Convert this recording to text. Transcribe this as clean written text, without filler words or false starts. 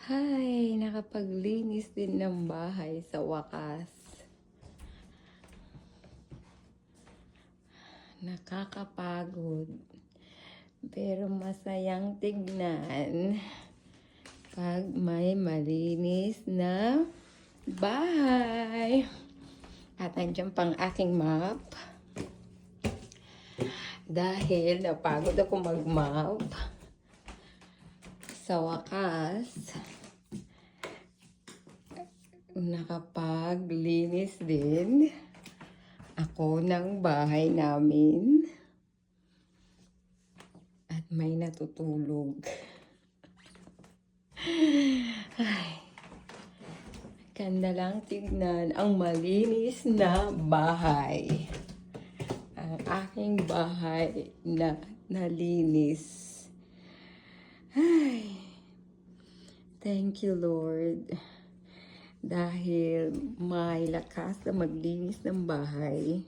Hay, nakapaglinis din ng bahay sa wakas. Nakakapagod. Pero masayang tignan pag may malinis na bahay. At nandiyan pang aking map. Dahil napagod ako mag-map. Sa wakas, nakapaglinis din ako ng bahay namin. At may natutulog. Ay, ganda lang tignan ang malinis na bahay. Ang aking bahay na nalinis. Ay, thank you Lord. Dahil may lakas na maglinis ng bahay.